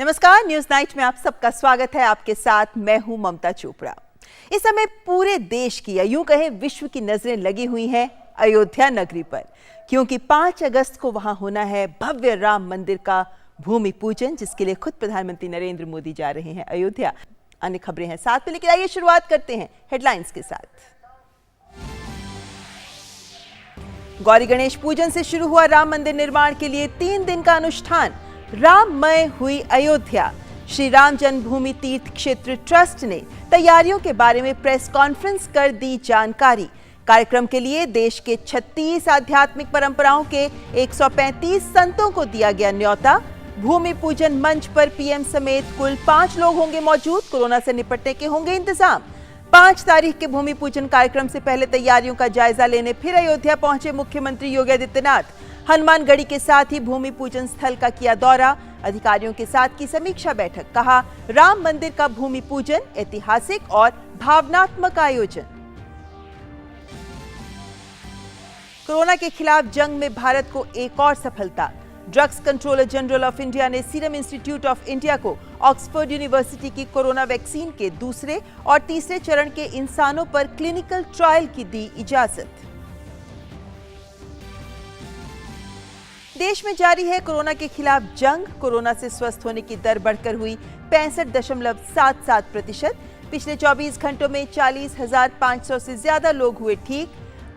नमस्कार, news night में आप सबका स्वागत है। आपके साथ मैं हूं ममता चोपड़ा। इस समय पूरे देश की या यूं कहें विश्व की नजरें लगी हुई हैं अयोध्या नगरी पर, क्योंकि 5 अगस्त को वहां होना है भव्य राम मंदिर का भूमि पूजन, जिसके लिए खुद प्रधानमंत्री नरेंद्र मोदी जा रहे हैं अयोध्या। अन्य खबरें हैं साथ में, लेकिन आइए शुरुआत करते हैं हेडलाइंस के साथ। गौरी गणेश पूजन से शुरू हुआ राम मंदिर निर्माण के लिए 3 दिन का अनुष्ठान। राममय हुई अयोध्या। श्री राम जन्मभूमि तीर्थ क्षेत्र ट्रस्ट ने तैयारियों के बारे में प्रेस कॉन्फ्रेंस कर दी जानकारी। कार्यक्रम के लिए देश के 36 आध्यात्मिक परंपराओं के 135 संतों को दिया गया न्योता। भूमि पूजन मंच पर पीएम समेत कुल 5 लोग होंगे मौजूद। कोरोना से निपटने के होंगे इंतजाम। 5 तारीख के भूमि पूजन कार्यक्रम से पहले तैयारियों का जायजा लेने फिर अयोध्या पहुंचे मुख्यमंत्री योगी आदित्यनाथ। हनुमानगढ़ी के साथ ही भूमि पूजन स्थल का किया दौरा। अधिकारियों के साथ की समीक्षा बैठक। कहा, राम मंदिर का भूमि पूजन ऐतिहासिक और भावनात्मक आयोजन। कोरोना के खिलाफ जंग में भारत को एक और सफलता। Drugs controller general of India ने सीरम इंस्टीट्यूट ऑफ इंडिया को ऑक्सफोर्ड यूनिवर्सिटी की कोरोना वैक्सीन के दूसरे और तीसरे चरण के इंसानों पर क्लिनिकल ट्रायल की दी इजाजत। देश में जारी है कोरोना के खिलाफ जंग। कोरोना से स्वस्थ होने की दर बढ़कर हुई 65.77%। पिछले 24 घंटों में 40,500 से ज्यादा लोग हुए ठीक।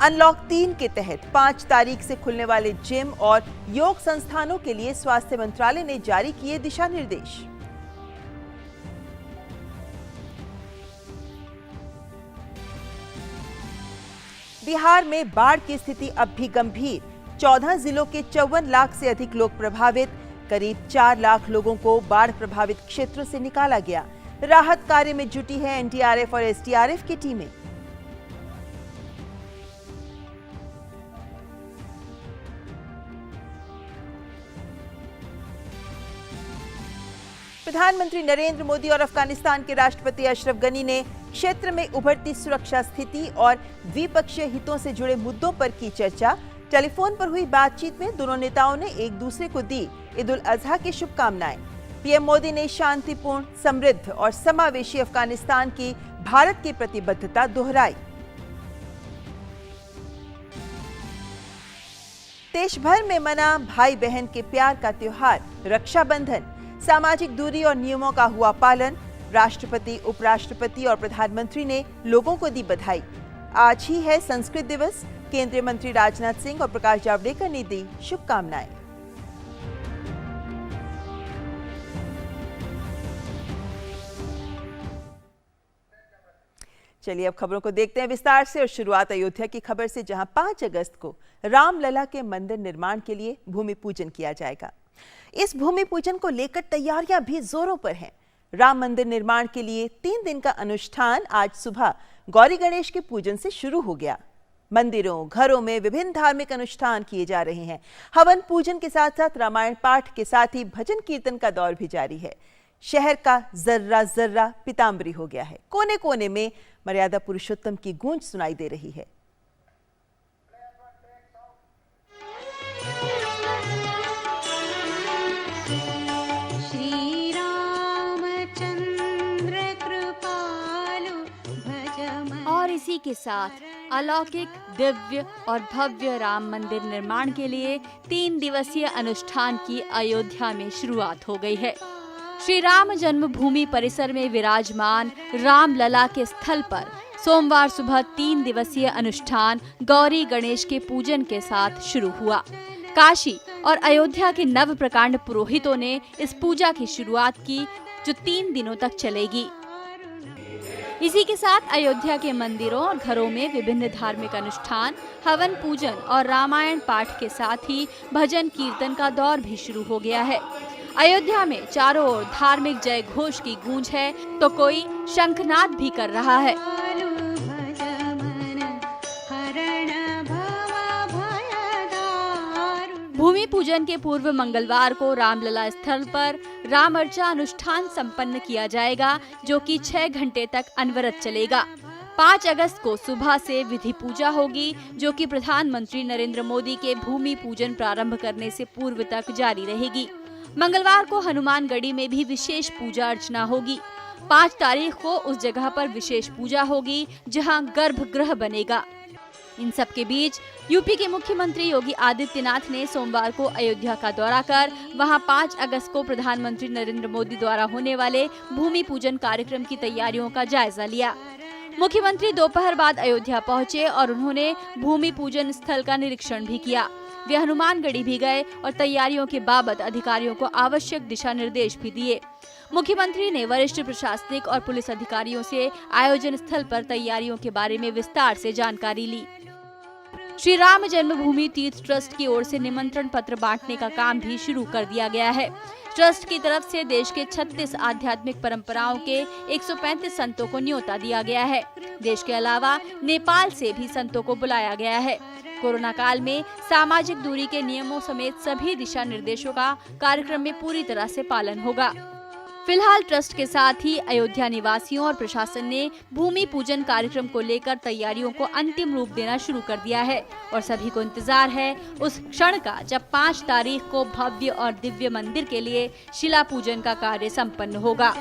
अनलॉक 3 के तहत 5 तारीख से खुलने वाले जिम और योग संस्थानों के लिए स्वास्थ्य मंत्रालय ने जारी किए दिशा निर्देश। बिहार में बाढ़ की स्थिति अब भी गंभीर। 14 जिलों के 54 लाख से अधिक लोग प्रभावित। करीब 4 लाख लोगों को बाढ़ प्रभावित क्षेत्रों से निकाला गया। राहत कार्य में जुटी है एनडीआरएफ और एसडीआरएफ की टीमें। प्रधानमंत्री नरेंद्र मोदी और अफगानिस्तान के राष्ट्रपति अशरफ गनी ने क्षेत्र में उभरती सुरक्षा स्थिति और द्विपक्षीय हितों से जुड़े मुद्दों पर की चर्चा। टेलीफोन पर हुई बातचीत में दोनों नेताओं ने एक दूसरे को दी ईद उल अजहा की शुभकामनाएं। पीएम मोदी ने शांतिपूर्ण, समृद्ध और समावेशी अफगानिस्तान की भारत की प्रतिबद्धता दोहराई। देश भर में मना भाई बहन के प्यार का त्योहार रक्षाबंधन। सामाजिक दूरी और नियमों का हुआ पालन। राष्ट्रपति, उपराष्ट्रपति और प्रधानमंत्री ने लोगों को दी बधाई। आज ही है संस्कृत दिवस। केंद्रीय मंत्री राजनाथ सिंह और प्रकाश जावड़ेकर ने दी शुभकामनाएं। चलिए अब खबरों को देखते हैं विस्तार से और शुरुआत अयोध्या की खबर से, जहां 5 अगस्त को रामलला के मंदिर निर्माण के लिए भूमि पूजन किया जाएगा। इस भूमि पूजन को लेकर तैयारियां भी जोरों पर हैं। राम मंदिर निर्माण के लिए 3 दिन का अनुष्ठान आज सुबह गौरी गणेश के पूजन से शुरू हो गया। मंदिरों, घरों में विभिन्न धार्मिक अनुष्ठान किए जा रहे हैं। हवन पूजन के साथ साथ रामायण पाठ के साथ ही भजन कीर्तन का दौर भी जारी है। शहर का जर्रा जर्रा पीतांबरी हो गया है। कोने कोने में मर्यादा पुरुषोत्तम की गूंज सुनाई दे रही है। और इसी के साथ अलौकिक, दिव्य और भव्य राम मंदिर निर्माण के लिए 3 दिवसीय अनुष्ठान की अयोध्या में शुरुआत हो गई है। श्री राम जन्मभूमि परिसर में विराजमान रामलला के स्थल पर सोमवार सुबह 3 दिवसीय अनुष्ठान गौरी गणेश के पूजन के साथ शुरू हुआ। काशी और अयोध्या के नव प्रकांड पुरोहितों ने इस पूजा की शुरुआत की, जो 3 दिनों तक चलेगी। इसी के साथ अयोध्या के मंदिरों और घरों में विभिन्न धार्मिक अनुष्ठान, हवन पूजन और रामायण पाठ के साथ ही भजन कीर्तन का दौर भी शुरू हो गया है। अयोध्या में चारों ओर धार्मिक जय घोष की गूंज है, तो कोई शंखनाद भी कर रहा है। भूमि पूजन के पूर्व मंगलवार को रामलला स्थल पर राम अर्चा अनुष्ठान संपन्न किया जाएगा, जो कि 6 घंटे तक अनवरत चलेगा। 5 अगस्त को सुबह से विधि पूजा होगी, जो कि प्रधानमंत्री नरेंद्र मोदी के भूमि पूजन प्रारंभ करने से पूर्व तक जारी रहेगी। मंगलवार को हनुमानगढ़ी में भी विशेष पूजा अर्चना होगी। 5 तारीख को उस जगह पर विशेष पूजा होगी जहां गर्भगृह बनेगा। इन सब के बीच यूपी के मुख्यमंत्री योगी आदित्यनाथ ने सोमवार को अयोध्या का दौरा कर वहां 5 अगस्त को प्रधानमंत्री नरेंद्र मोदी द्वारा होने वाले भूमि पूजन कार्यक्रम की तैयारियों का जायजा लिया। मुख्यमंत्री दोपहर बाद अयोध्या पहुंचे और उन्होंने भूमि पूजन स्थल का निरीक्षण भी किया। वे हनुमानगढ़ी भी गए और तैयारियों के बाबत अधिकारियों को आवश्यक दिशा निर्देश भी दिए। मुख्यमंत्री ने वरिष्ठ प्रशासनिक और पुलिस अधिकारियों से आयोजन स्थल पर तैयारियों के बारे में विस्तार से जानकारी ली। श्री राम जन्मभूमि तीर्थ ट्रस्ट की ओर से निमंत्रण पत्र बांटने का काम भी शुरू कर दिया गया है। ट्रस्ट की तरफ से देश के 36 आध्यात्मिक परंपराओं के 135 संतों को न्योता दिया गया है। देश के अलावा नेपाल से भी संतों को बुलाया गया है। कोरोना काल में सामाजिक दूरी के नियमों समेत सभी दिशा निर्देशों का कार्यक्रम में पूरी तरह से पालन होगा। फिलहाल ट्रस्ट के साथ ही अयोध्या निवासियों और प्रशासन ने भूमि पूजन कार्यक्रम को लेकर तैयारियों को अंतिम रूप देना शुरू कर दिया है और सभी को इंतजार है उस क्षण का जब 5 तारीख को भव्य और दिव्य मंदिर के लिए शिला पूजन का कार्य संपन्न होगा।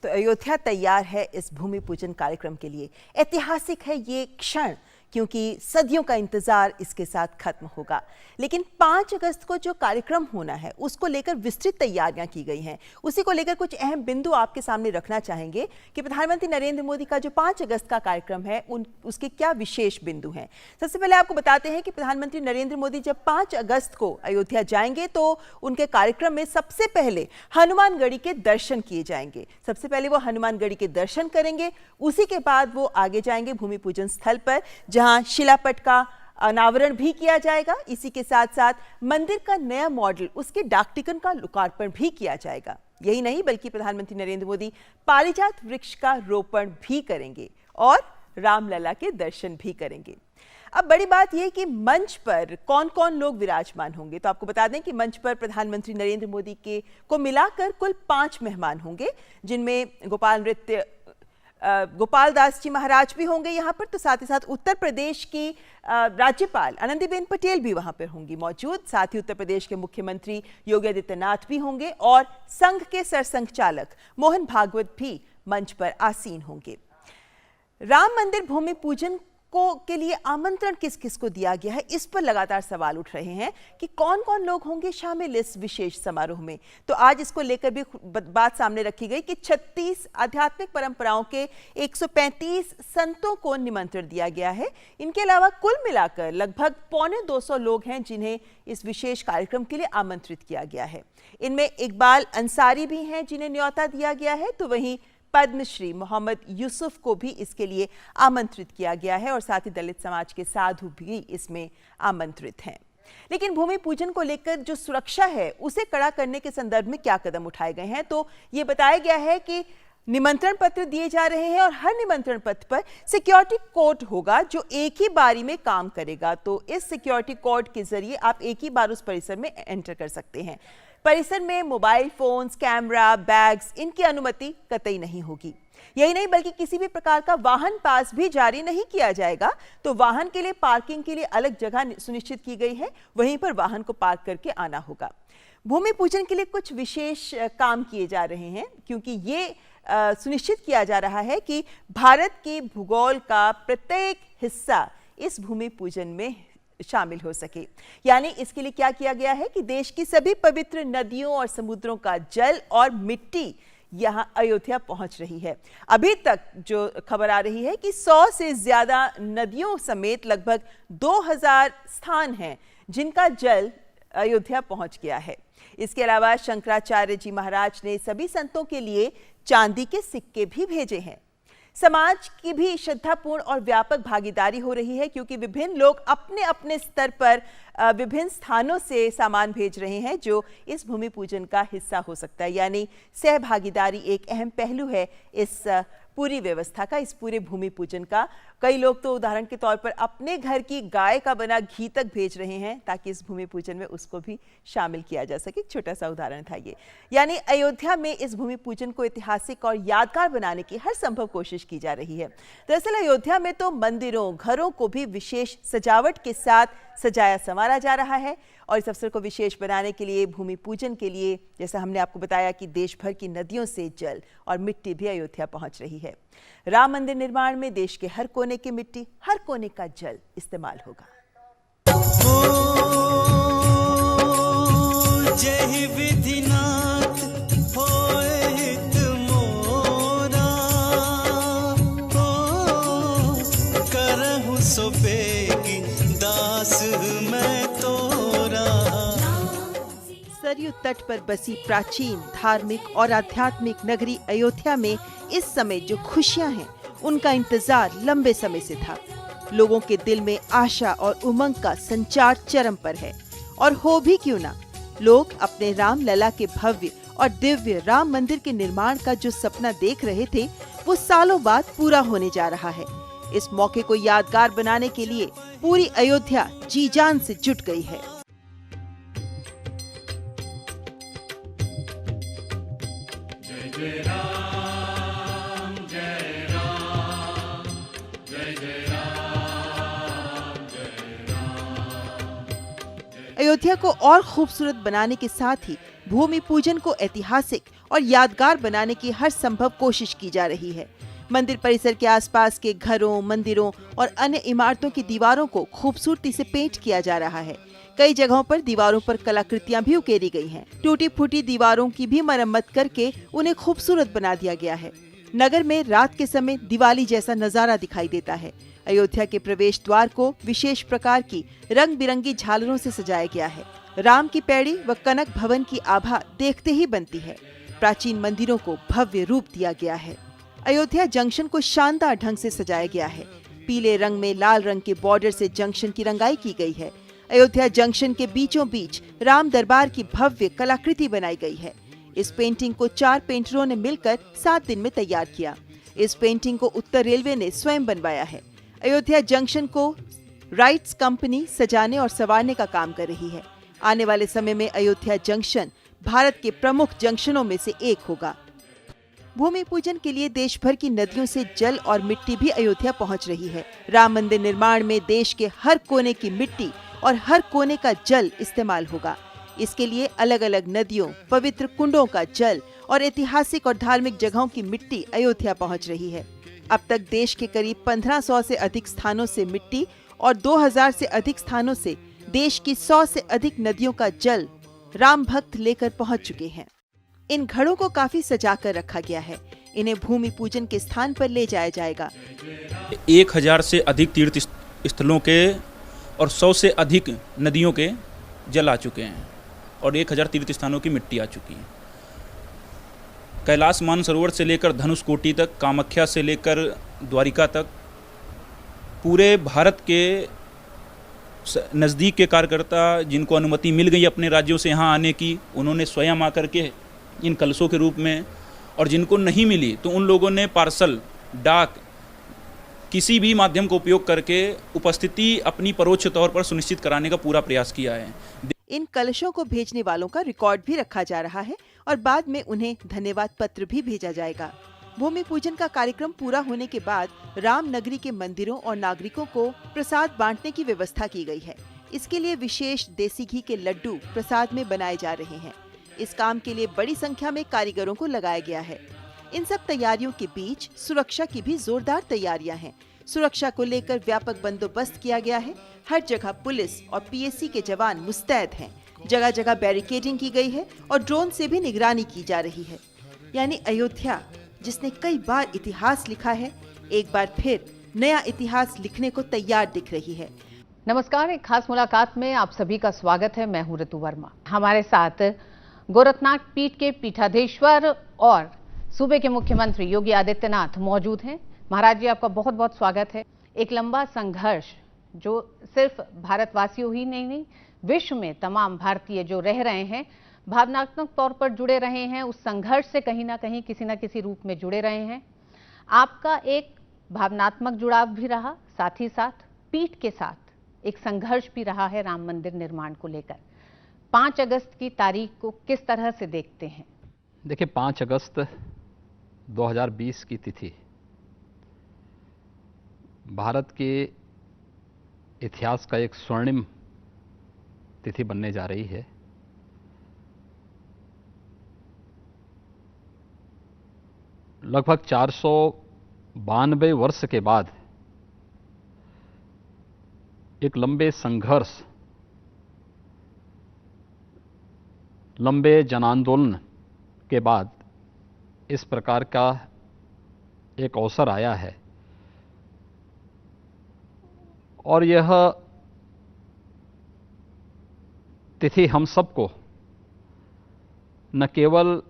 तो अयोध्या तैयार है इस भूमि पूजन कार्यक्रम के लिए। ऐतिहासिक है ये क्षण क्योंकि सदियों का इंतजार इसके साथ खत्म होगा। लेकिन 5 अगस्त को जो कार्यक्रम होना है उसको लेकर विस्तृत तैयारियां की गई हैं। उसी को लेकर कुछ अहम बिंदु आपके सामने रखना चाहेंगे कि प्रधानमंत्री नरेंद्र मोदी का जो 5 अगस्त का कार्यक्रम है उसके क्या विशेष बिंदु हैं। सबसे पहले आपको बताते हैं कि प्रधानमंत्री नरेंद्र मोदी जब 5 अगस्त को अयोध्या जाएंगे तो उनके कार्यक्रम में सबसे पहले हनुमानगढ़ी के दर्शन किए जाएंगे। सबसे पहले वो हनुमानगढ़ी के दर्शन करेंगे, उसी के बाद वो आगे जाएंगे भूमि पूजन स्थल पर जहां शिलापट का अनावरण भी किया जाएगा। इसी के साथ साथ मंदिर का नया मॉडल, उसके डाक टिकट का लोकार्पण भी किया जाएगा। यही नहीं बल्कि प्रधानमंत्री नरेंद्र मोदी पारिजात वृक्ष का रोपण भी करेंगे और रामलला के दर्शन भी करेंगे। अब बड़ी बात यह कि मंच पर कौन कौन लोग विराजमान होंगे, तो आपको बता दें कि मंच पर प्रधानमंत्री नरेंद्र मोदी को मिलाकर कुल 5 मेहमान होंगे, जिनमें गोपाल दास जी महाराज भी होंगे यहाँ पर। तो साथ ही साथ उत्तर प्रदेश की राज्यपाल आनंदीबेन पटेल भी वहां पर होंगी मौजूद। साथ ही उत्तर प्रदेश के मुख्यमंत्री योगी आदित्यनाथ भी होंगे और संघ के सरसंघचालक मोहन भागवत भी मंच पर आसीन होंगे। राम मंदिर भूमि पूजन के लिए आमंत्रण किस किस को दिया गया है, इस पर लगातार सवाल उठ रहे हैं कि कौन कौन लोग होंगे शामिल इस विशेष समारोह में। तो आज इसको लेकर भी बात सामने रखी गई कि 36 आध्यात्मिक परंपराओं के 135 संतों को निमंत्रण दिया गया है। इनके अलावा कुल मिलाकर लगभग 225 लोग हैं जिन्हें इस विशेष कार्यक्रम के लिए आमंत्रित किया गया है। इनमें इकबाल अंसारी भी हैं जिन्हें न्योता दिया गया है, तो वहीं पद्मश्री मोहम्मद यूसुफ को भी इसके लिए आमंत्रित किया गया है और साथ ही दलित समाज के साधु भी इसमें आमंत्रित हैं। लेकिन भूमि पूजन को लेकर जो सुरक्षा है उसे कड़ा करने के संदर्भ में क्या कदम उठाए गए हैं, तो ये बताया गया है कि निमंत्रण पत्र दिए जा रहे हैं और हर निमंत्रण पत्र पर सिक्योरिटी कोड होगा जो एक ही बारी में काम करेगा। तो इस सिक्योरिटी कोड के जरिए आप एक ही बार उस परिसर में एंटर कर सकते हैं। परिसर में मोबाइल फोन्स, कैमरा, बैग्स, इनकी अनुमति कतई नहीं होगी। यही नहीं बल्कि किसी भी प्रकार का वाहन पास भी जारी नहीं किया जाएगा। तो वाहन के लिए पार्किंग के लिए अलग जगह सुनिश्चित की गई है, वहीं पर वाहन को पार्क करके आना होगा। भूमि पूजन के लिए कुछ विशेष काम किए जा रहे हैं क्योंकि ये सुनिश्चित किया जा रहा है कि भारत के भूगोल का प्रत्येक हिस्सा इस भूमि पूजन में शामिल हो सके। यानी इसके लिए क्या किया गया है कि देश की सभी पवित्र नदियों और समुद्रों का जल और मिट्टी यहां अयोध्या पहुंच रही है। अभी तक जो खबर आ रही है कि 100 से ज्यादा नदियों समेत लगभग 2000 स्थान हैं जिनका जल अयोध्या पहुंच गया है। इसके अलावा शंकराचार्य जी महाराज ने सभी संतों के लिए चांदी के सिक्के भी भेजे हैं। समाज की भी श्रद्धापूर्ण और व्यापक भागीदारी हो रही है क्योंकि विभिन्न लोग अपने अपने स्तर पर विभिन्न स्थानों से सामान भेज रहे हैं जो इस भूमि पूजन का हिस्सा हो सकता है। यानी सहभागीदारी एक अहम पहलू है इस पूरी व्यवस्था का, इस पूरे भूमि पूजन का। कई लोग तो उदाहरण के तौर पर अपने घर की गाय का बना घी तक भेज रहे हैं ताकि इस भूमि पूजन में उसको भी शामिल किया जा सके। एक छोटा सा उदाहरण था ये। यानी अयोध्या में इस भूमि पूजन को ऐतिहासिक और यादगार बनाने की हर संभव कोशिश की जा रही है। दरअसल अयोध्या में तो मंदिरों, घरों को भी विशेष सजावट के साथ सजाया संवारा जा रहा है और इस अवसर को विशेष बनाने के लिए, भूमि पूजन के लिए, जैसा हमने आपको बताया कि देश भर की नदियों से जल और मिट्टी भी अयोध्या पहुंच रही है। राम मंदिर निर्माण में देश के हर कोने की मिट्टी, हर कोने का जल इस्तेमाल होगा। जय विधिनाथ होए हित मोरा, करहु सो बेगी दास मैं तोरा। सरयू तट पर बसी प्राचीन, धार्मिक और आध्यात्मिक नगरी अयोध्या में इस समय जो खुशियां हैं, उनका इंतजार लंबे समय से था। लोगों के दिल में आशा और उमंग का संचार चरम पर है। और हो भी क्यों ना, लोग अपने राम लला के भव्य और दिव्य राम मंदिर के निर्माण का जो सपना देख रहे थे, वो सालों बाद पूरा होने जा रहा है। इस मौके को यादगार बनाने के लिए पूरी अयोध्या जी जान से जुट गई है। अयोध्या को और खूबसूरत बनाने के साथ ही भूमि पूजन को ऐतिहासिक और यादगार बनाने की हर संभव कोशिश की जा रही है। मंदिर परिसर के आसपास के घरों, मंदिरों और अन्य इमारतों की दीवारों को खूबसूरती से पेंट किया जा रहा है। कई जगहों पर दीवारों पर कलाकृतियां भी उकेरी गई हैं। टूटी फूटी दीवारों की भी मरम्मत करके उन्हें खूबसूरत बना दिया गया है। नगर में रात के समय दिवाली जैसा नजारा दिखाई देता है। अयोध्या के प्रवेश द्वार को विशेष प्रकार की रंग बिरंगी झालरों से सजाया गया है। राम की पैड़ी व कनक भवन की आभा देखते ही बनती है। प्राचीन मंदिरों को भव्य रूप दिया गया है। अयोध्या जंक्शन को शानदार ढंग से सजाया गया है। पीले रंग में लाल रंग के बॉर्डर से जंक्शन की रंगाई की गई है। अयोध्या जंक्शन के बीचों बीच राम दरबार की भव्य कलाकृति बनाई गई है। इस पेंटिंग को 4 पेंटरों ने मिलकर 7 दिन में तैयार किया। इस पेंटिंग को उत्तर रेलवे ने स्वयं बनवाया है। अयोध्या जंक्शन को राइट्स कंपनी सजाने और संवारने का काम कर रही है। आने वाले समय में अयोध्या जंक्शन भारत के प्रमुख जंक्शनों में से एक होगा। भूमि पूजन के लिए देश भर की नदियों से जल और मिट्टी भी अयोध्या पहुंच रही है। राम मंदिर निर्माण में देश के हर कोने की मिट्टी और हर कोने का जल इस्तेमाल होगा। इसके लिए अलग अलग नदियों, पवित्र कुंडों का जल और ऐतिहासिक और धार्मिक जगहों की मिट्टी अयोध्या पहुंच रही है। अब तक देश के करीब 1500 से अधिक स्थानों से मिट्टी और 2000 से अधिक स्थानों से देश की 100 से अधिक नदियों का जल राम भक्त लेकर पहुंच चुके हैं। इन घड़ों को काफी सजा कर रखा गया है। इन्हें भूमि पूजन के स्थान पर ले जाया जाएगा। 1000 से अधिक तीर्थ स्थलों के और 100 से अधिक नदियों के जल आ चुके हैं और 1000 तीर्थ स्थानों की मिट्टी आ चुकी है। कैलाश मानसरोवर से लेकर धनुषकोटी तक, कामाख्या से लेकर द्वारिका तक, पूरे भारत के नज़दीक के कार्यकर्ता जिनको अनुमति मिल गई अपने राज्यों से यहाँ आने की, उन्होंने स्वयं आकर के इन कलशों के रूप में, और जिनको नहीं मिली तो उन लोगों ने पार्सल, डाक, किसी भी माध्यम का उपयोग करके उपस्थिति अपनी परोक्ष तौर पर सुनिश्चित कराने का पूरा प्रयास किया है। इन कलशों को भेजने वालों का रिकॉर्ड भी रखा जा रहा है और बाद में उन्हें धन्यवाद पत्र भी भेजा जाएगा। भूमि पूजन का कार्यक्रम पूरा होने के बाद राम नगरी के मंदिरों और नागरिकों को प्रसाद बांटने की व्यवस्था की गई है। इसके लिए विशेष देसी घी के लड्डू प्रसाद में बनाए जा रहे हैं। इस काम के लिए बड़ी संख्या में कारीगरों को लगाया गया है। इन सब तैयारियों के बीच सुरक्षा की भी जोरदार तैयारियां हैं। सुरक्षा को लेकर व्यापक बंदोबस्त किया गया है। हर जगह पुलिस और पीएसी के जवान मुस्तैद हैं। जगह जगह बैरिकेडिंग की गई है और ड्रोन से भी निगरानी की जा रही है। यानी अयोध्या, जिसने कई बार इतिहास लिखा है, एक बार फिर नया इतिहास लिखने को तैयार दिख रही है। नमस्कार, एक खास मुलाकात में आप सभी का स्वागत है। मैं हूं ऋतु वर्मा। हमारे साथ गोरखनाथ पीठ के पीठाधीश्वर और सूबे के मुख्यमंत्री योगी आदित्यनाथ मौजूद हैं। महाराज जी, आपका बहुत बहुत स्वागत है। एक लंबा संघर्ष जो सिर्फ भारतवासियों ही नहीं, विश्व में तमाम भारतीय जो रह रहे हैं, भावनात्मक तौर पर जुड़े रहे हैं, उस संघर्ष से कहीं ना कहीं किसी न किसी रूप में जुड़े रहे हैं। आपका एक भावनात्मक जुड़ाव भी रहा, साथ ही साथ पीठ के साथ एक संघर्ष भी रहा है राम मंदिर निर्माण को लेकर। 5 अगस्त की तारीख को किस तरह से देखते हैं? देखिए, 5 अगस्त 2020 की तिथि भारत के इतिहास का एक स्वर्णिम तिथि बनने जा रही है। लगभग 492 वर्ष के बाद एक लंबे संघर्ष, लंबे जन आंदोलन के बाद इस प्रकार का एक अवसर आया है और यह तिथि हम सबको न केवल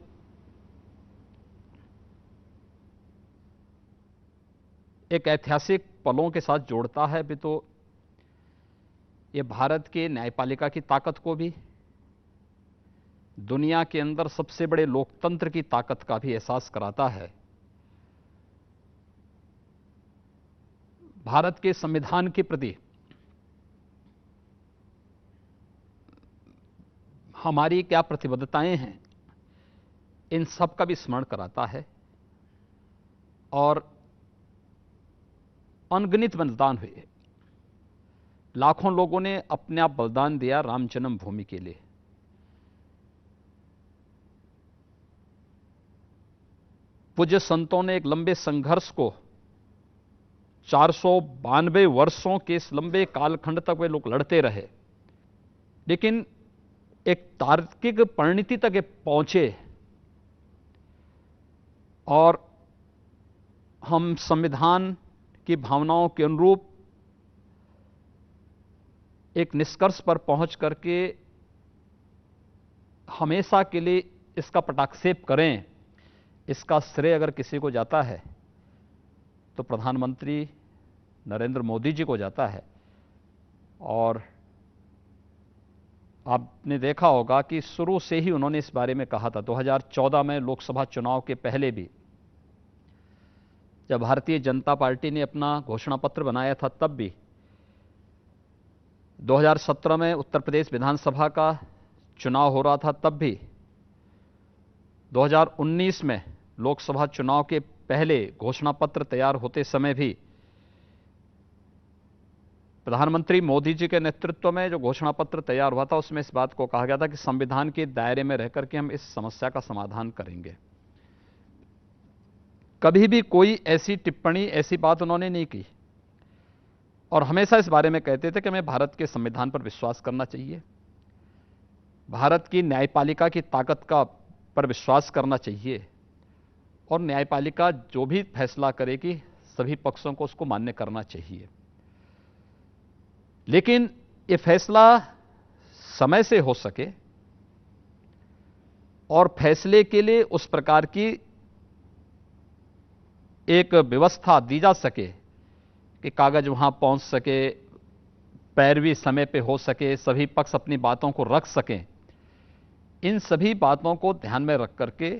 एक ऐतिहासिक पलों के साथ जोड़ता है, भी तो ये भारत के न्यायपालिका की ताकत को भी, दुनिया के अंदर सबसे बड़े लोकतंत्र की ताकत का भी एहसास कराता है। भारत के संविधान के प्रति हमारी क्या प्रतिबद्धताएं हैं, इन सब का भी स्मरण कराता है। और अनगिनत बलिदान हुए, लाखों लोगों ने अपने आप बलिदान दिया राम जन्मभूमि के लिए। पूज्य संतों ने एक लंबे संघर्ष को 492 वर्षों के इस लंबे कालखंड तक वे लोग लड़ते रहे, लेकिन एक तार्किक परिणति तक ये पहुंचे और हम संविधान की भावनाओं के अनुरूप एक निष्कर्ष पर पहुंच करके हमेशा के लिए इसका पटाक्षेप करें। इसका श्रेय अगर किसी को जाता है तो प्रधानमंत्री नरेंद्र मोदी जी को जाता है। और आपने देखा होगा कि शुरू से ही उन्होंने इस बारे में कहा था। 2014 में लोकसभा चुनाव के पहले भी जब भारतीय जनता पार्टी ने अपना घोषणा पत्र बनाया था, तब भी 2017 में उत्तर प्रदेश विधानसभा का चुनाव हो रहा था, तब भी 2019 में लोकसभा चुनाव के पहले घोषणा पत्र तैयार होते समय भी प्रधानमंत्री मोदी जी के नेतृत्व में जो घोषणा पत्र तैयार हुआ था, उसमें इस बात को कहा गया था कि संविधान के दायरे में रहकर के हम इस समस्या का समाधान करेंगे। कभी भी कोई ऐसी टिप्पणी, ऐसी बात उन्होंने नहीं की और हमेशा इस बारे में कहते थे कि हमें भारत के संविधान पर विश्वास करना चाहिए, भारत की न्यायपालिका की ताकत का पर विश्वास करना चाहिए और न्यायपालिका जो भी फैसला करेगी सभी पक्षों को उसको मान्य करना चाहिए। लेकिन ये फैसला समय से हो सके और फैसले के लिए उस प्रकार की एक व्यवस्था दी जा सके कि कागज वहां पहुंच सके, पैरवी समय पे हो सके, सभी पक्ष अपनी बातों को रख सकें। इन सभी बातों को ध्यान में रख करके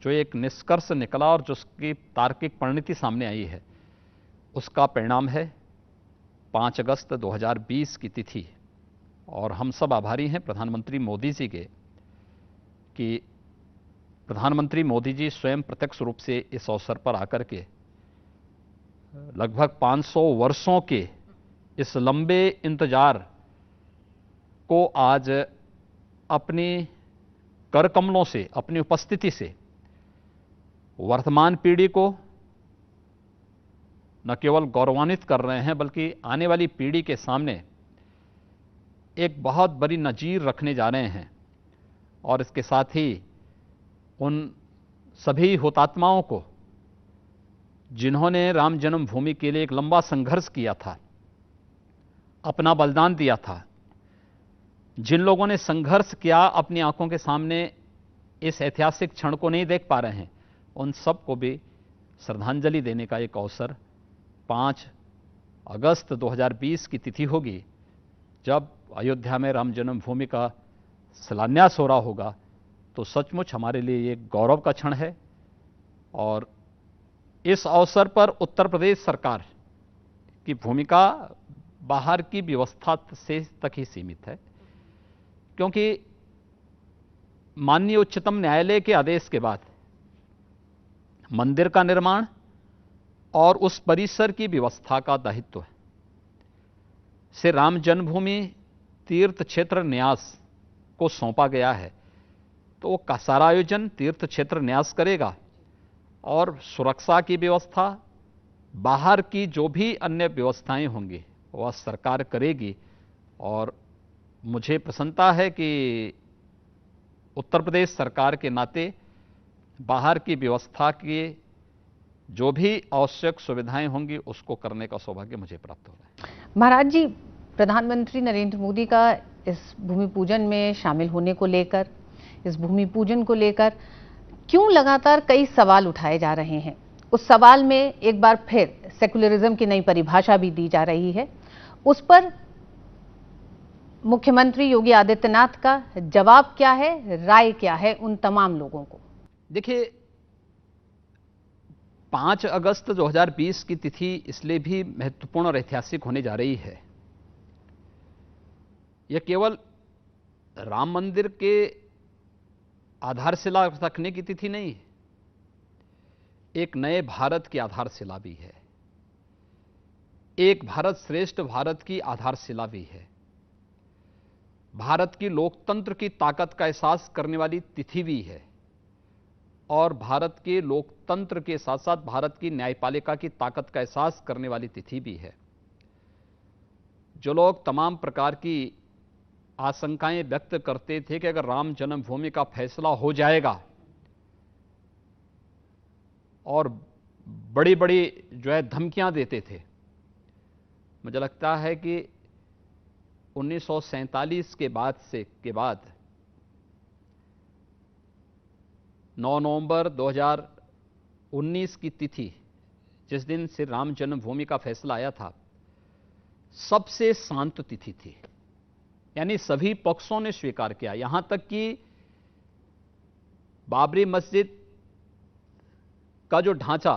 जो एक निष्कर्ष निकला और जो उसकी तार्किक परिणति सामने आई है, उसका परिणाम है 5 अगस्त 2020 की तिथि। और हम सब आभारी हैं प्रधानमंत्री मोदी जी के कि प्रधानमंत्री मोदी जी स्वयं प्रत्यक्ष रूप से इस अवसर पर आकर के लगभग 500 वर्षों के इस लंबे इंतजार को आज अपनी करकमलों से, अपनी उपस्थिति से वर्तमान पीढ़ी को न केवल गौरवान्वित कर रहे हैं, बल्कि आने वाली पीढ़ी के सामने एक बहुत बड़ी नजीर रखने जा रहे हैं। और इसके साथ ही उन सभी हुतात्माओं को जिन्होंने राम जन्मभूमि के लिए एक लंबा संघर्ष किया था, अपना बलिदान दिया था, जिन लोगों ने संघर्ष किया, अपनी आंखों के सामने इस ऐतिहासिक क्षण को नहीं देख पा रहे हैं, उन सबको भी श्रद्धांजलि देने का एक अवसर 5 अगस्त 2020 की तिथि होगी, जब अयोध्या में राम जन्मभूमि का शिलान्यास हो रहा होगा। तो सचमुच हमारे लिए ये गौरव का क्षण है और इस अवसर पर उत्तर प्रदेश सरकार की भूमिका बाहर की व्यवस्था से तक ही सीमित है, क्योंकि माननीय उच्चतम न्यायालय के आदेश के बाद मंदिर का निर्माण और उस परिसर की व्यवस्था का दायित्व से राम जन्मभूमि तीर्थ क्षेत्र न्यास को सौंपा गया है। तो वो का सारा आयोजन तीर्थ क्षेत्र न्यास करेगा और सुरक्षा की व्यवस्था, बाहर की जो भी अन्य व्यवस्थाएं होंगी वह सरकार करेगी। और मुझे प्रसन्नता है कि उत्तर प्रदेश सरकार के नाते बाहर की व्यवस्था की जो भी आवश्यक सुविधाएं होंगी उसको करने का सौभाग्य मुझे प्राप्त हो रहा है। महाराज जी, प्रधानमंत्री नरेंद्र मोदी का इस भूमि पूजन में शामिल होने को लेकर, इस भूमि पूजन को लेकर क्यों लगातार कई सवाल उठाए जा रहे हैं? उस सवाल में एक बार फिर सेकुलरिज्म की नई परिभाषा भी दी जा रही है। उस पर मुख्यमंत्री योगी आदित्यनाथ का जवाब क्या है, राय क्या है उन तमाम लोगों को? देखिए, 5 अगस्त 2020 की तिथि इसलिए भी महत्वपूर्ण और ऐतिहासिक होने जा रही है। यह केवल राम मंदिर के आधारशिला रखने की तिथि नहीं है, एक नए भारत की आधारशिला भी है, एक भारत श्रेष्ठ भारत की आधारशिला भी है, भारत की लोकतंत्र की ताकत का एहसास करने वाली तिथि भी है और भारत के लोकतंत्र के साथ साथ भारत की न्यायपालिका की ताकत का एहसास करने वाली तिथि भी है। जो लोग तमाम प्रकार की आशंकाएं व्यक्त करते थे कि अगर राम जन्मभूमि का फैसला हो जाएगा और बड़ी बड़ी जो है धमकियां देते थे, मुझे लगता है कि 1947 के बाद 9 नवंबर 2019 की तिथि, जिस दिन श्री राम जन्मभूमि का फैसला आया था, सबसे शांत तिथि थी। यानी सभी पक्षों ने स्वीकार किया, यहां तक कि बाबरी मस्जिद का जो ढांचा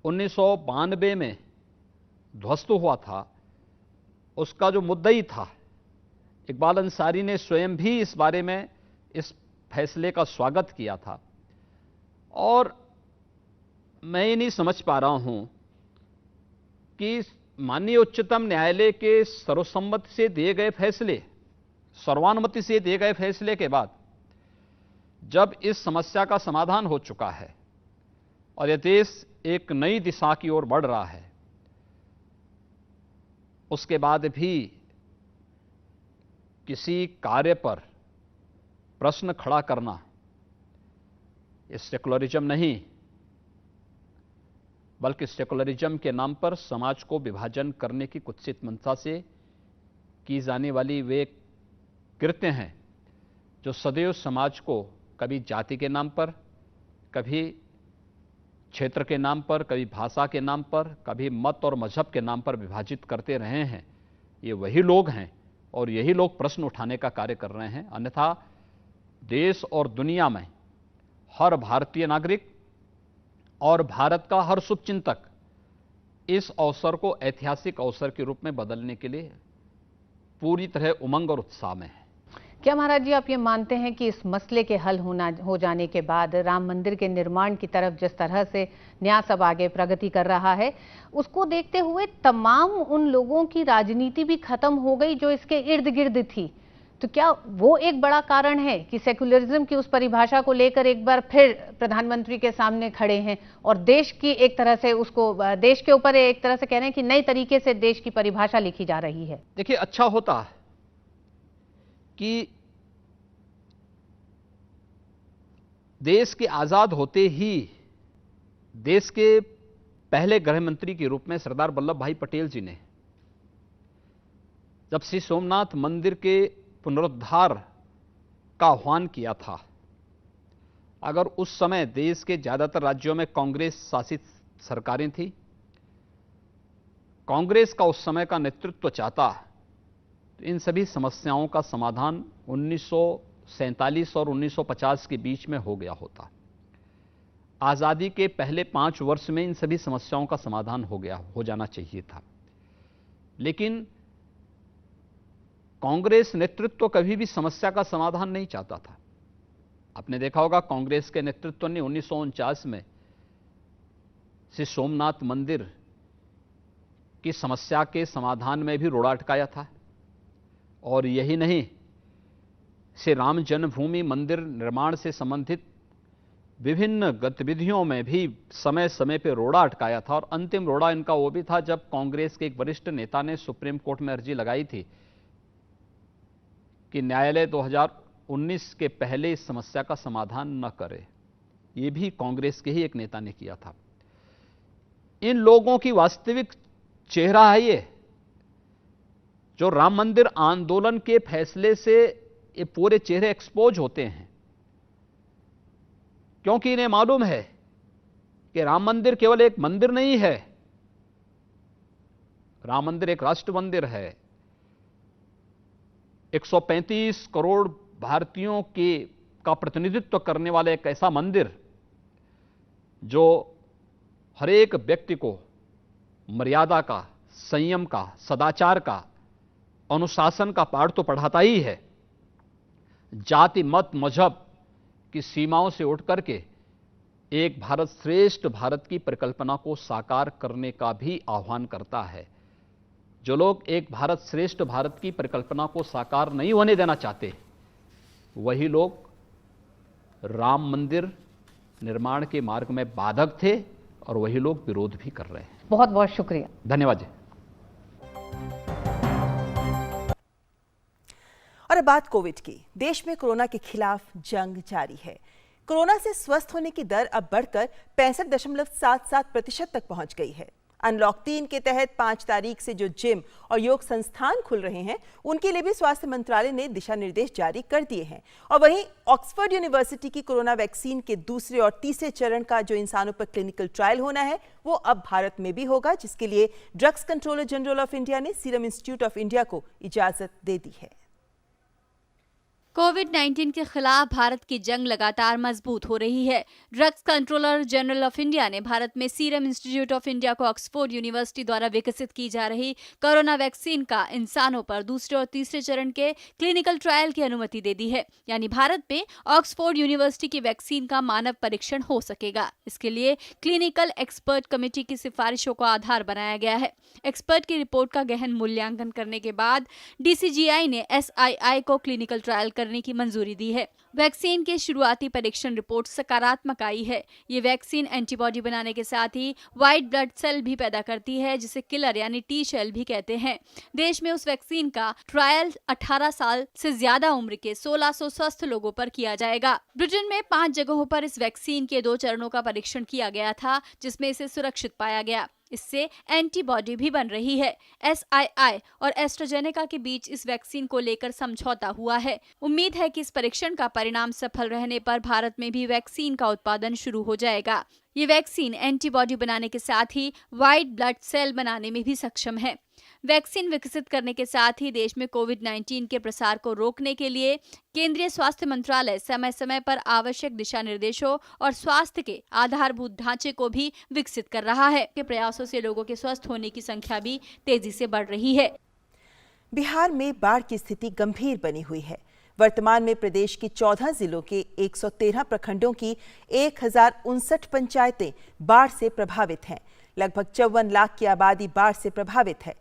1992 में ध्वस्त हुआ था, उसका जो मुद्दई था, इकबाल अंसारी ने स्वयं भी इस बारे में इस फैसले का स्वागत किया था। और मैं ये नहीं समझ पा रहा हूं कि माननीय उच्चतम न्यायालय के सर्वसम्मति से दिए गए फैसले, सर्वानुमति से दिए गए फैसले के बाद जब इस समस्या का समाधान हो चुका है और यह देश एक नई दिशा की ओर बढ़ रहा है, उसके बाद भी किसी कार्य पर प्रश्न खड़ा करना ये सेकुलरिज्म नहीं, बल्कि सेकुलरिज्म के नाम पर समाज को विभाजन करने की कुत्सित मंशा से की जाने वाली वे कृत्य हैं जो सदैव समाज को कभी जाति के नाम पर, कभी क्षेत्र के नाम पर, कभी भाषा के नाम पर, कभी मत और मजहब के नाम पर विभाजित करते रहे हैं। ये वही लोग हैं और यही लोग प्रश्न उठाने का कार्य कर रहे हैं। अन्यथा देश और दुनिया में हर भारतीय नागरिक और भारत का हर शुभचिंतक इस अवसर को ऐतिहासिक अवसर के रूप में बदलने के लिए पूरी तरह उमंग और उत्साह में है। क्या महाराज जी, आप ये मानते हैं कि इस मसले के हल हो जाने के बाद राम मंदिर के निर्माण की तरफ जिस तरह से न्यास अब आगे प्रगति कर रहा है, उसको देखते हुए तमाम उन लोगों की राजनीति भी खत्म हो गई जो इसके इर्द गिर्द थी? तो क्या वो एक बड़ा कारण है कि सेकुलरिज्म की उस परिभाषा को लेकर एक बार फिर प्रधानमंत्री के सामने खड़े हैं और देश की एक तरह से उसको, देश के ऊपर एक तरह से कह रहे हैं कि नई तरीके से देश की परिभाषा लिखी जा रही है? देखिए, अच्छा होता कि देश के आजाद होते ही देश के पहले गृह मंत्री के रूप में सरदार वल्लभ भाई पटेल जी ने जब श्री सोमनाथ मंदिर के पुनरुद्धार का आह्वान किया था, अगर उस समय देश के ज्यादातर राज्यों में कांग्रेस शासित सरकारें थी, कांग्रेस का उस समय का नेतृत्व चाहता, तो इन सभी समस्याओं का समाधान 1947 और 1950 के बीच में हो गया होता। आज़ादी के पहले 5 वर्ष में इन सभी समस्याओं का समाधान हो जाना चाहिए था। लेकिन कांग्रेस नेतृत्व कभी भी समस्या का समाधान नहीं चाहता था। आपने देखा होगा कांग्रेस के नेतृत्व ने 1949 में श्री सोमनाथ मंदिर की समस्या के समाधान में भी रोड़ा अटकाया था। और यही नहीं, श्री राम जन्मभूमि मंदिर निर्माण से संबंधित विभिन्न गतिविधियों में भी समय समय पर रोड़ा अटकाया था। और अंतिम रोड़ा इनका वो भी था जब कांग्रेस के एक वरिष्ठ नेता ने सुप्रीम कोर्ट में अर्जी लगाई थी कि न्यायालय 2019 के पहले इस समस्या का समाधान न करे। ये भी कांग्रेस के ही एक नेता ने किया था। इन लोगों की वास्तविक चेहरा है ये, जो राम मंदिर आंदोलन के फैसले से ये पूरे चेहरे एक्सपोज होते हैं, क्योंकि इन्हें मालूम है कि राम मंदिर केवल एक मंदिर नहीं है, राम मंदिर एक राष्ट्र मंदिर है। 135 करोड़ भारतीयों का प्रतिनिधित्व करने वाला एक ऐसा मंदिर जो हर एक व्यक्ति को मर्यादा का, संयम का, सदाचार का, अनुशासन का पाठ तो पढ़ाता ही है। जाति, मत, मजहब की सीमाओं से उठ करके एक भारत श्रेष्ठ भारत की परिकल्पना को साकार करने का भी आह्वान करता है। जो लोग एक भारत श्रेष्ठ भारत की परिकल्पना को साकार नहीं होने देना चाहते, वही लोग राम मंदिर निर्माण के मार्ग में बाधक थे और वही लोग विरोध भी कर रहे हैं। बहुत बहुत शुक्रिया, धन्यवाद जी। और अब बात कोविड की। देश में कोरोना के खिलाफ जंग जारी है। कोरोना से स्वस्थ होने की दर अब बढ़कर 65.77% तक पहुंच गई है। अनलॉक 3 के तहत 5 तारीख से जो जिम और योग संस्थान खुल रहे हैं, उनके लिए भी स्वास्थ्य मंत्रालय ने दिशा निर्देश जारी कर दिए हैं। और वहीं ऑक्सफोर्ड यूनिवर्सिटी की कोरोना वैक्सीन के दूसरे और तीसरे चरण का जो इंसानों पर क्लिनिकल ट्रायल होना है, वो अब भारत में भी होगा, जिसके लिए drugs controller general of India ने सीरम इंस्टीट्यूट ऑफ इंडिया को इजाजत दे दी है। कोविड-19 के खिलाफ भारत की जंग लगातार मजबूत हो रही है। Drugs controller general of India ने भारत में सीरम इंस्टीट्यूट ऑफ इंडिया को ऑक्सफोर्ड यूनिवर्सिटी द्वारा विकसित की जा रही कोरोना वैक्सीन का इंसानों पर दूसरे और तीसरे चरण के क्लिनिकल ट्रायल की अनुमति दे दी है। यानी भारत में ऑक्सफोर्ड यूनिवर्सिटी की वैक्सीन का मानव परीक्षण हो सकेगा। इसके लिए क्लिनिकल एक्सपर्ट कमेटी की सिफारिशों को आधार बनाया गया है। एक्सपर्ट की रिपोर्ट का गहन मूल्यांकन करने के बाद DCGI ने SII को क्लिनिकल ट्रायल करने की मंजूरी दी है। वैक्सीन के शुरुआती परीक्षण रिपोर्ट सकारात्मक आई है। ये वैक्सीन एंटीबॉडी बनाने के साथ ही व्हाइट ब्लड सेल भी पैदा करती है, जिसे किलर यानी टी सेल भी कहते हैं। देश में उस वैक्सीन का ट्रायल 18 साल से ज्यादा उम्र के 1600 स्वस्थ लोगों पर किया जाएगा। ब्रिटेन में 5 जगहों पर इस वैक्सीन के 2 चरणों का परीक्षण किया गया था, जिसमें इसे सुरक्षित पाया गया। इससे एंटीबॉडी भी बन रही है। SII और एस्ट्राजेनेका के बीच इस वैक्सीन को लेकर समझौता हुआ है। उम्मीद है कि इस परीक्षण का परिणाम सफल रहने पर भारत में भी वैक्सीन का उत्पादन शुरू हो जाएगा। ये वैक्सीन एंटीबॉडी बनाने के साथ ही व्हाइट ब्लड सेल बनाने में भी सक्षम है। वैक्सीन विकसित करने के साथ ही देश में कोविड-19 के प्रसार को रोकने के लिए केंद्रीय स्वास्थ्य मंत्रालय समय समय पर आवश्यक दिशा निर्देशों और स्वास्थ्य के आधारभूत ढांचे को भी विकसित कर रहा है। के प्रयासों से लोगों के स्वस्थ होने की संख्या भी तेजी से बढ़ रही है। बिहार में बाढ़ की स्थिति गंभीर बनी हुई है। वर्तमान में प्रदेश की 14 जिलों के 113 प्रखंडों की 1059 पंचायतें बाढ़ से प्रभावित हैं। लगभग 54 लाख की आबादी बाढ़ से प्रभावित है।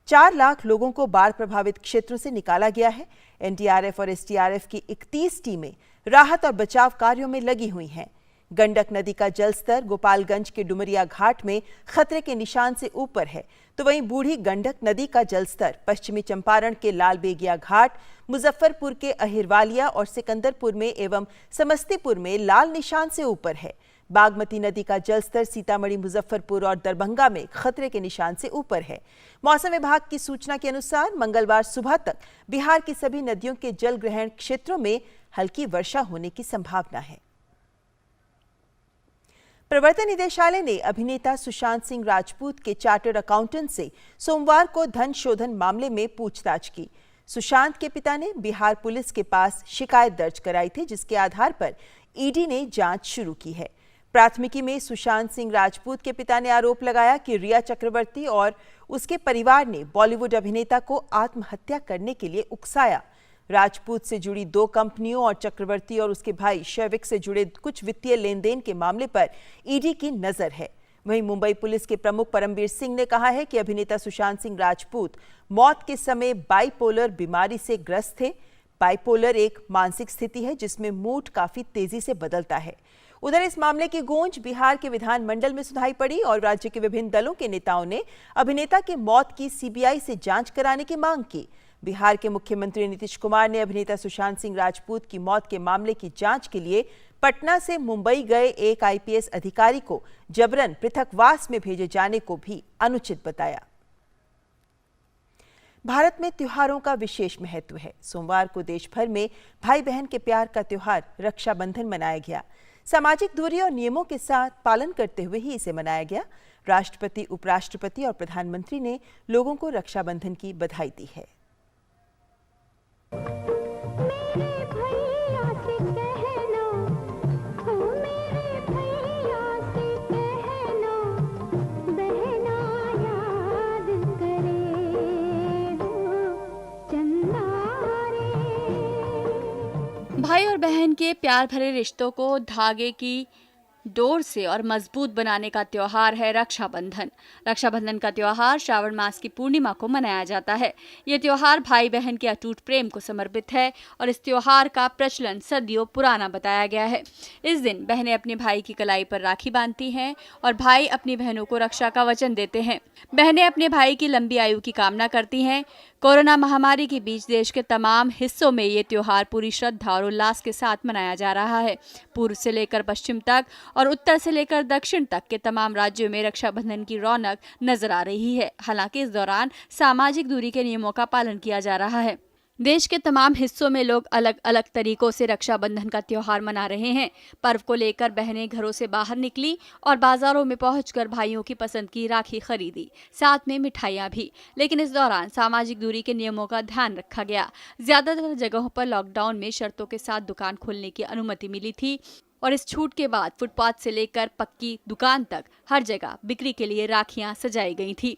4 लाख लोगों को बाढ़ प्रभावित क्षेत्रों से निकाला गया है। NDRF और SDRF की 31 टीमें राहत और बचाव कार्यों में लगी हुई हैं। गंडक नदी का जलस्तर गोपालगंज के डुमरिया घाट में खतरे के निशान से ऊपर है, तो वहीं बूढ़ी गंडक नदी का जलस्तर पश्चिमी चंपारण के लाल बेगिया घाट, मुजफ्फरपुर के अहिरवालिया और सिकंदरपुर में एवं समस्तीपुर में लाल निशान से ऊपर है। बागमती नदी का जलस्तर सीतामढ़ी, मुजफ्फरपुर और दरभंगा में खतरे के निशान से ऊपर है। मौसम विभाग की सूचना के अनुसार मंगलवार सुबह तक बिहार की सभी नदियों के जल ग्रहण क्षेत्रों में हल्की वर्षा होने की संभावना है। प्रवर्तन निदेशालय ने अभिनेता सुशांत सिंह राजपूत के चार्टर्ड अकाउंटेंट से सोमवार को धन शोधन मामले में पूछताछ की। सुशांत के पिता ने बिहार पुलिस के पास शिकायत दर्ज कराई थी, जिसके आधार पर ईडी ने जांच शुरू की है। प्राथमिकी में सुशांत सिंह राजपूत के पिता ने आरोप लगाया कि रिया चक्रवर्ती और उसके परिवार ने बॉलीवुड अभिनेता को आत्महत्या करने के लिए उकसाया। राजपूत से जुड़ी 2 कंपनियों और चक्रवर्ती और उसके भाई शैविक से जुड़े कुछ वित्तीय लेन देन के मामले पर ईडी की नजर है। वहीं मुंबई पुलिस के प्रमुख परमवीर सिंह ने कहा है कि अभिनेता सुशांत सिंह राजपूत मौत के समय बाइपोलर बीमारी से ग्रस्त थे। बाइपोलर एक मानसिक स्थिति है जिसमें मूड काफी तेजी से बदलता है। उधर इस मामले की गूंज बिहार के विधानमंडल में सुनाई पड़ी और राज्य के विभिन्न दलों के नेताओं ने अभिनेता की मौत की सीबीआई से जांच कराने की मांग की। बिहार के मुख्यमंत्री नीतीश कुमार ने अभिनेता सुशांत सिंह राजपूत की मौत के मामले की जांच के लिए पटना से मुंबई गए एक आईपीएस अधिकारी को जबरन पृथकवास में भेजे जाने को भी अनुचित बताया। भारत में त्योहारों का विशेष महत्व है। सोमवार को देश भर में भाई बहन के प्यार का त्योहार रक्षाबंधन मनाया गया। सामाजिक दूरी और नियमों के साथ पालन करते हुए ही इसे मनाया गया। राष्ट्रपति, उपराष्ट्रपति और प्रधानमंत्री ने लोगों को रक्षाबंधन की बधाई दी है। भाई और बहन के प्यार भरे रिश्तों को धागे की डोर से और मजबूत बनाने का त्योहार है रक्षाबंधन। रक्षाबंधन का त्योहार श्रावण मास की पूर्णिमा को मनाया जाता है। ये त्योहार भाई बहन के अटूट प्रेम को समर्पित है और इस त्योहार का प्रचलन सदियों पुराना बताया गया है। इस दिन बहनें अपने भाई की कलाई पर राखी बांधती हैं और भाई अपनी बहनों को रक्षा का वचन देते हैं। बहनें अपने भाई की लंबी आयु की कामना करती हैं। कोरोना महामारी के बीच देश के तमाम हिस्सों में ये त्योहार पूरी श्रद्धा और उल्लास के साथ मनाया जा रहा है। पूर्व से लेकर पश्चिम तक और उत्तर से लेकर दक्षिण तक के तमाम राज्यों में रक्षाबंधन की रौनक नजर आ रही है। हालांकि इस दौरान सामाजिक दूरी के नियमों का पालन किया जा रहा है। देश के तमाम हिस्सों में लोग अलग अलग तरीकों से रक्षाबंधन का त्योहार मना रहे हैं। पर्व को लेकर बहनें घरों से बाहर निकली और बाजारों में पहुंचकर भाइयों की पसंद की राखी खरीदी, साथ में मिठाइयां भी। लेकिन इस दौरान सामाजिक दूरी के नियमों का ध्यान रखा गया। ज्यादातर जगहों पर लॉकडाउन में शर्तों के साथ दुकान खोलने की अनुमति मिली थी और इस छूट के बाद फुटपाथ से लेकर पक्की दुकान तक हर जगह बिक्री के लिए राखियां सजाई गई थी।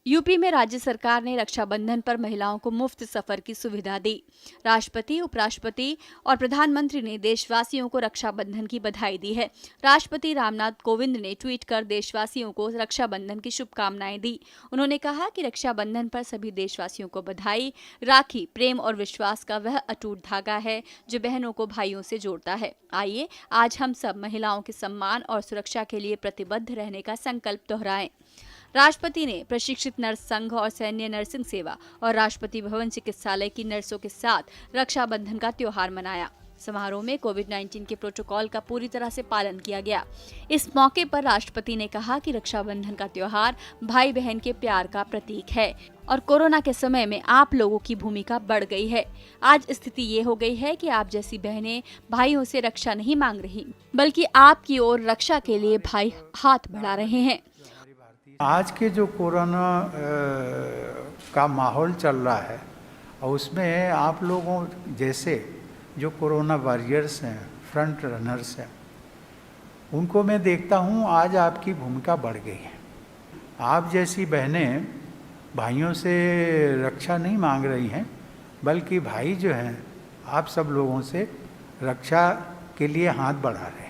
यूपी में राज्य सरकार ने रक्षाबंधन पर महिलाओं को मुफ्त सफर की सुविधा दी। राष्ट्रपति, उपराष्ट्रपति और प्रधानमंत्री ने देशवासियों को रक्षाबंधन की बधाई दी है। राष्ट्रपति रामनाथ कोविंद ने ट्वीट कर देशवासियों को रक्षाबंधन की शुभकामनाएं दी। उन्होंने कहा कि रक्षाबंधन पर सभी देशवासियों को बधाई। राखी प्रेम और विश्वास का वह अटूट धागा है जो बहनों को भाइयों से जोड़ता है। आइए आज हम सब महिलाओं के सम्मान और सुरक्षा के लिए प्रतिबद्ध रहने का संकल्प दोहराएं। राष्ट्रपति ने प्रशिक्षित नर्स संघ और सैन्य नर्सिंग सेवा और राष्ट्रपति भवन चिकित्सालय की नर्सों के साथ रक्षाबंधन का त्योहार मनाया। समारोह में कोविड-19 के प्रोटोकॉल का पूरी तरह से पालन किया गया। इस मौके पर राष्ट्रपति ने कहा कि रक्षाबंधन का त्योहार भाई बहन के प्यार का प्रतीक है और कोरोना के समय में आप लोगों की भूमिका बढ़ गई है। आज स्थिति ये हो गई है कि आप जैसी बहनें भाइयों से रक्षा नहीं मांग रही, बल्कि आपकी ओर रक्षा के लिए भाई हाथ बढ़ा रहे हैं। आज के जो कोरोना का माहौल चल रहा है और उसमें आप लोगों जैसे जो कोरोना वॉरियर्स हैं, फ्रंट रनर्स हैं, उनको मैं देखता हूँ आज आपकी भूमिका बढ़ गई है। आप जैसी बहनें भाइयों से रक्षा नहीं मांग रही हैं, बल्कि भाई जो हैं आप सब लोगों से रक्षा के लिए हाथ बढ़ा रहे हैं।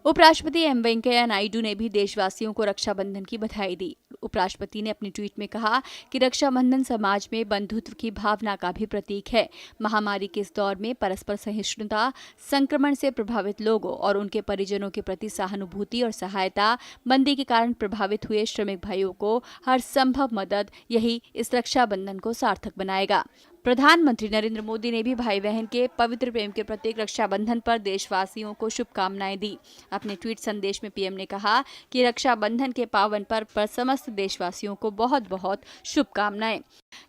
उपराष्ट्रपति एम वेंकैया नायडू ने भी देशवासियों को रक्षाबंधन की बधाई दी। उपराष्ट्रपति ने अपने ट्वीट में कहा कि रक्षाबंधन समाज में बंधुत्व की भावना का भी प्रतीक है। महामारी के इस दौर में परस्पर सहिष्णुता, संक्रमण से प्रभावित लोगों और उनके परिजनों के प्रति सहानुभूति और सहायता, मंदी के कारण प्रभावित हुए श्रमिक भाइयों को हर संभव मदद, यही इस रक्षाबंधन को सार्थक बनाएगा। प्रधानमंत्री नरेंद्र मोदी ने भी भाई बहन के पवित्र प्रेम के प्रतीक रक्षाबंधन पर देशवासियों को शुभकामनाएं दी। अपने ट्वीट संदेश में पीएम ने कहा कि रक्षाबंधन के पावन पर्व पर समस्त देशवासियों को बहुत बहुत शुभकामनाएं।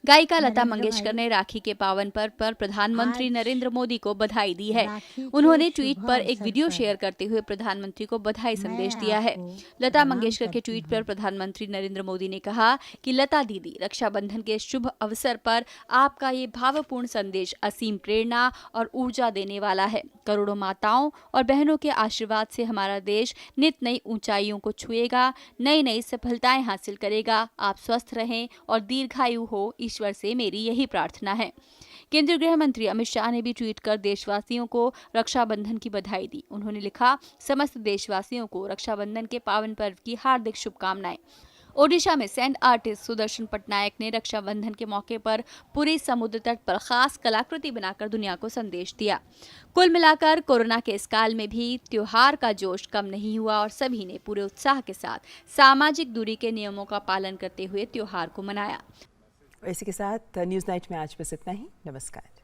गायिका लता मंगेशकर ने राखी के पावन पर्व पर प्रधानमंत्री नरेंद्र मोदी को बधाई दी है। उन्होंने ट्वीट पर एक वीडियो शेयर करते हुए प्रधानमंत्री को बधाई संदेश दिया है। लता मंगेशकर के ट्वीट पर प्रधानमंत्री नरेंद्र मोदी ने कहा कि लता दीदी, रक्षाबंधन के शुभ अवसर पर आपका ये ये भावपूर्ण संदेश असीम प्रेरणा और ऊर्जा देने वाला है। करोड़ों माताओं और बहनों के आशीर्वाद से हमारा देश नित नई ऊंचाइयों को छुएगा, नई नई सफलताएं हासिल करेगा। आप स्वस्थ रहें और दीर्घायु हो, ईश्वर से मेरी यही प्रार्थना है। केंद्रीय गृह मंत्री अमित शाह ने भी ट्वीट कर देशवासियों को रक्षाबंधन की बधाई दी। उन्होंने लिखा, समस्त देशवासियों को रक्षाबंधन के पावन पर्व की हार्दिक शुभकामनाएं। ओडिशा में सैंड आर्टिस्ट सुदर्शन पटनायक ने रक्षाबंधन के मौके पर पूरे समुद्र तट पर खास कलाकृति बनाकर दुनिया को संदेश दिया। कुल मिलाकर कोरोना के इस काल में भी त्योहार का जोश कम नहीं हुआ और सभी ने पूरे उत्साह के साथ सामाजिक दूरी के नियमों का पालन करते हुए त्योहार को मनाया। इसी के साथ न्यूज़ नाइट में आज बस इतना ही। नमस्कार।